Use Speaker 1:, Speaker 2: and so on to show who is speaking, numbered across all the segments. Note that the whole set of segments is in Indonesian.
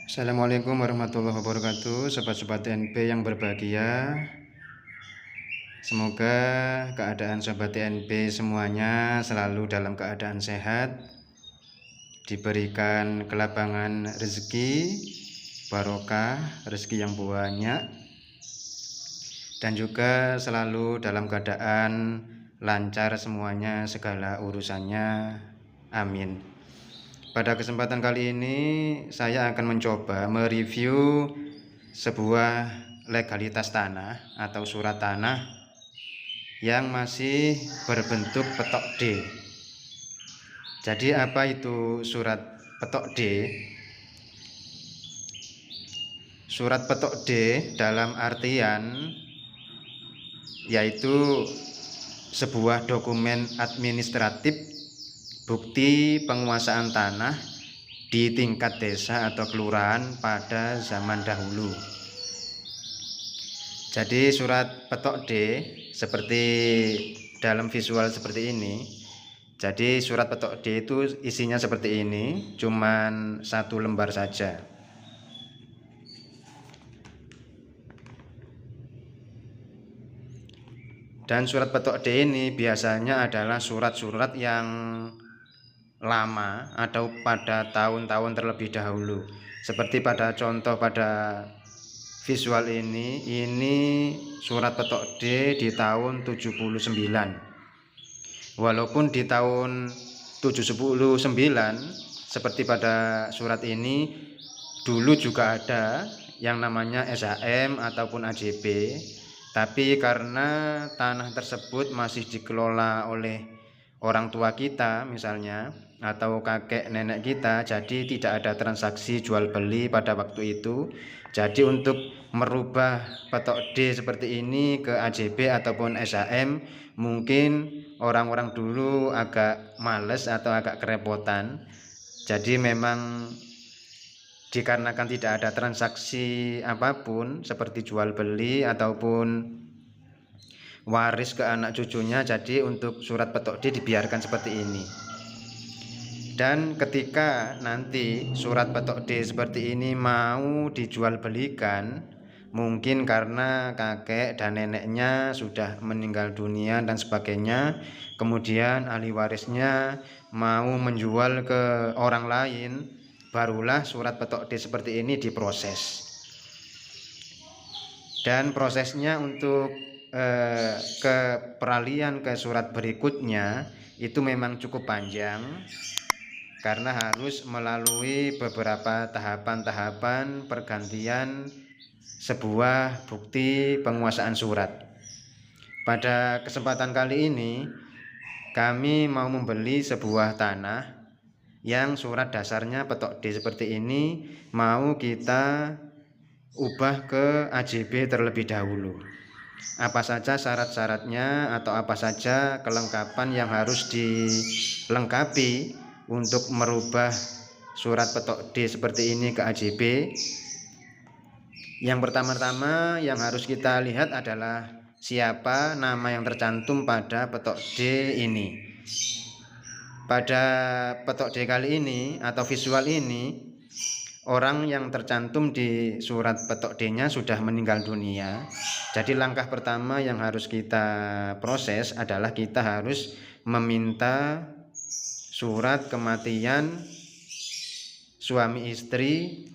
Speaker 1: Assalamualaikum warahmatullahi wabarakatuh, sobat-sobat TNP yang berbahagia. Semoga keadaan sobat TNP semuanya selalu dalam keadaan sehat, diberikan kelapangan rezeki, barokah, rezeki yang banyak, dan juga selalu dalam keadaan lancar semuanya segala urusannya. Amin. Pada kesempatan kali ini saya akan mencoba mereview sebuah legalitas tanah atau surat tanah yang masih berbentuk petok D. Jadi apa itu surat petok D? Surat petok D dalam artian yaitu sebuah dokumen administratif bukti penguasaan tanah di tingkat desa atau kelurahan pada zaman dahulu. Jadi surat petok D seperti dalam visual seperti ini. Jadi surat petok D itu isinya seperti ini, cuman satu lembar saja. Dan surat petok D ini biasanya adalah surat-surat yang lama atau pada tahun-tahun terlebih dahulu. Seperti pada contoh pada visual ini surat petok D di tahun 79. Walaupun di tahun 79 seperti pada surat ini dulu juga ada yang namanya SHM ataupun AJB, tapi karena tanah tersebut masih dikelola oleh orang tua kita misalnya atau kakek nenek kita, jadi tidak ada transaksi jual beli pada waktu itu. Jadi untuk merubah petok D seperti ini ke AJB ataupun SHM mungkin orang-orang dulu agak males atau agak kerepotan. Jadi memang dikarenakan tidak ada transaksi apapun seperti jual beli ataupun waris ke anak cucunya, jadi untuk surat petok D dibiarkan seperti ini. Dan ketika nanti surat petok D seperti ini mau dijual belikan, mungkin karena kakek dan neneknya sudah meninggal dunia dan sebagainya, kemudian ahli warisnya mau menjual ke orang lain, barulah surat petok D seperti ini diproses. Dan prosesnya untuk ke peralihan ke surat berikutnya itu memang cukup panjang, karena harus melalui beberapa tahapan-tahapan pergantian sebuah bukti penguasaan surat. Pada kesempatan kali ini kami mau membeli sebuah tanah yang surat dasarnya petok D seperti ini, mau kita ubah ke AJB terlebih dahulu. Apa saja syarat-syaratnya atau apa saja kelengkapan yang harus dilengkapi untuk merubah surat petok D seperti ini ke AJB. Yang pertama-tama yang harus kita lihat adalah siapa nama yang tercantum pada petok D ini. Pada petok D kali ini atau visual ini, orang yang tercantum di surat petok D-nya sudah meninggal dunia. Jadi langkah pertama yang harus kita proses adalah kita harus meminta surat kematian suami istri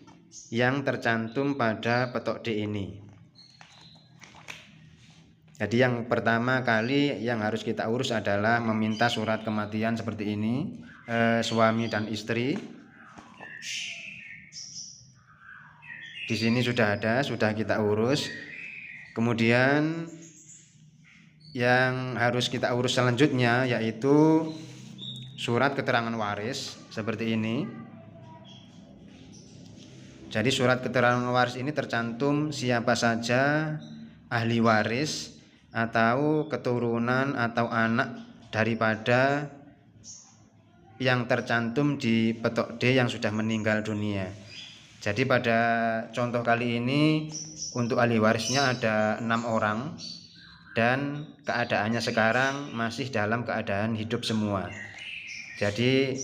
Speaker 1: yang tercantum pada petok D ini. Jadi yang pertama kali yang harus kita urus adalah meminta surat kematian seperti ini, suami dan istri. Di sini sudah ada, sudah kita urus. Kemudian yang harus kita urus selanjutnya yaitu surat keterangan waris seperti ini. Jadi surat keterangan waris ini tercantum siapa saja ahli waris atau keturunan atau anak daripada yang tercantum di petok D yang sudah meninggal dunia. Jadi pada contoh kali ini untuk ahli warisnya ada 6 orang dan keadaannya sekarang masih dalam keadaan hidup semua. Jadi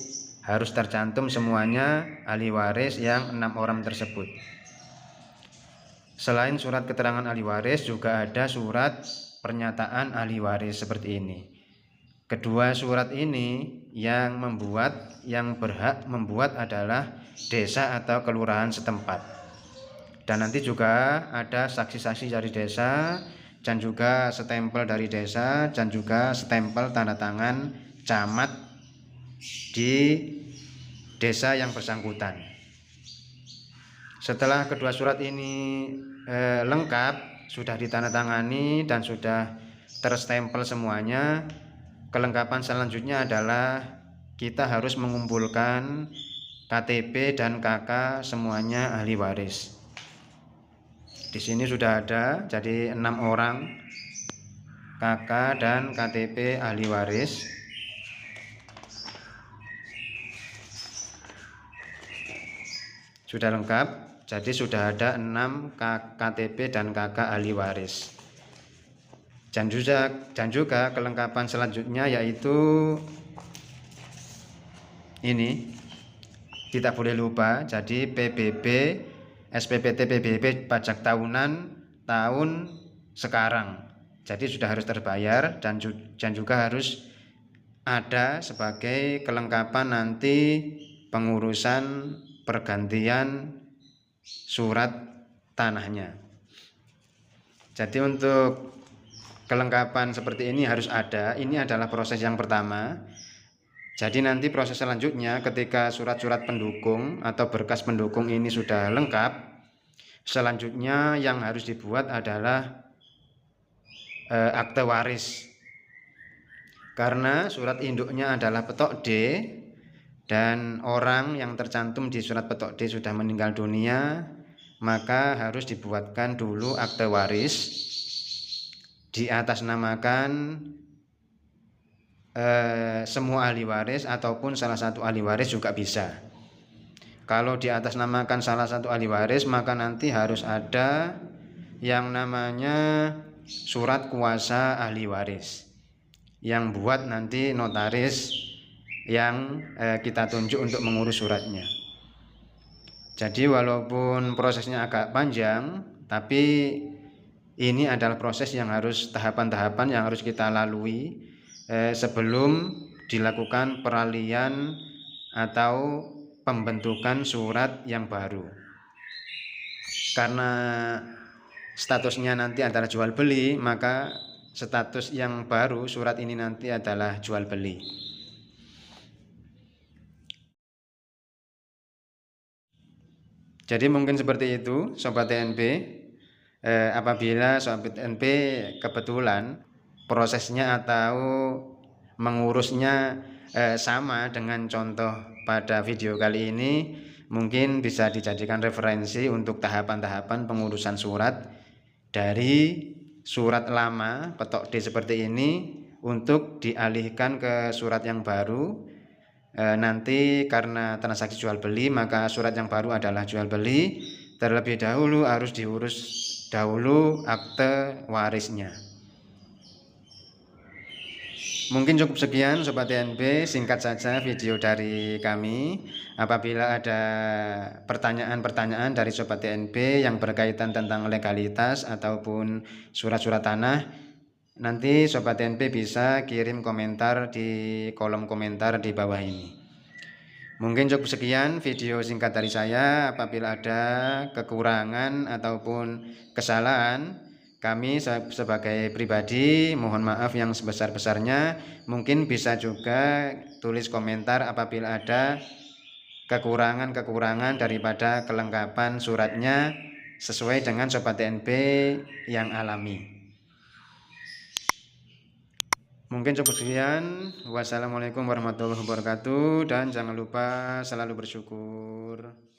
Speaker 1: harus tercantum semuanya ahli waris yang 6 orang tersebut. Selain surat keterangan ahli waris, juga ada surat pernyataan ahli waris seperti ini. Kedua surat ini yang berhak membuat adalah desa atau kelurahan setempat. Dan nanti juga ada saksi-saksi dari desa, dan juga stempel dari desa, dan juga stempel tanda tangan camat di desa yang bersangkutan. Setelah kedua surat ini lengkap, sudah ditandatangani dan sudah terstempel semuanya, kelengkapan selanjutnya adalah kita harus mengumpulkan KTP dan KK semuanya ahli waris. Di sini sudah ada, jadi 6 orang KK dan KTP ahli waris. Sudah lengkap, jadi sudah ada 6 KTP dan KK ahli waris. Dan juga kelengkapan selanjutnya yaitu ini, tidak boleh lupa, jadi PBB, SPPT PBB pajak tahunan tahun sekarang. Jadi sudah harus terbayar dan juga harus ada sebagai kelengkapan nanti pengurusan pergantian surat tanahnya. Jadi untuk kelengkapan seperti ini harus ada. Ini adalah proses yang pertama. Jadi nanti proses selanjutnya ketika surat-surat pendukung atau berkas pendukung ini sudah lengkap, selanjutnya yang harus dibuat adalah akte waris. Karena surat induknya adalah petok D dan orang yang tercantum di surat petok D sudah meninggal dunia, maka harus dibuatkan dulu akte waris, diatasnamakan semua ahli waris ataupun salah satu ahli waris juga bisa. Kalau diatasnamakan salah satu ahli waris, maka nanti harus ada yang namanya surat kuasa ahli waris yang buat nanti notaris yang kita tunjuk untuk mengurus suratnya. Jadi walaupun prosesnya agak panjang, tapi ini adalah proses yang harus tahapan-tahapan yang harus kita lalui sebelum dilakukan peralihan atau pembentukan surat yang baru. Karena statusnya nanti adalah jual beli, maka status yang baru surat ini nanti adalah jual beli. Jadi mungkin seperti itu Sobat TNP. Apabila Sobat TNP kebetulan prosesnya atau mengurusnya sama dengan contoh pada video kali ini, mungkin bisa dijadikan referensi untuk tahapan-tahapan pengurusan surat dari surat lama petok D seperti ini untuk dialihkan ke surat yang baru. Nanti karena transaksi jual beli, maka surat yang baru adalah jual beli. Terlebih dahulu harus diurus dahulu akte warisnya. Mungkin cukup sekian Sobat TNP, singkat saja video dari kami. Apabila ada pertanyaan-pertanyaan dari Sobat TNP yang berkaitan tentang legalitas ataupun surat-surat tanah, nanti Sobat TNP bisa kirim komentar di kolom komentar di bawah ini. Mungkin cukup sekian video singkat dari saya. Apabila ada kekurangan ataupun kesalahan, kami sebagai pribadi mohon maaf yang sebesar-besarnya. Mungkin bisa juga tulis komentar apabila ada kekurangan-kekurangan daripada kelengkapan suratnya sesuai dengan Sobat TNP yang alami. Mungkin cukup sekian. Wassalamualaikum warahmatullahi wabarakatuh, dan jangan lupa selalu bersyukur.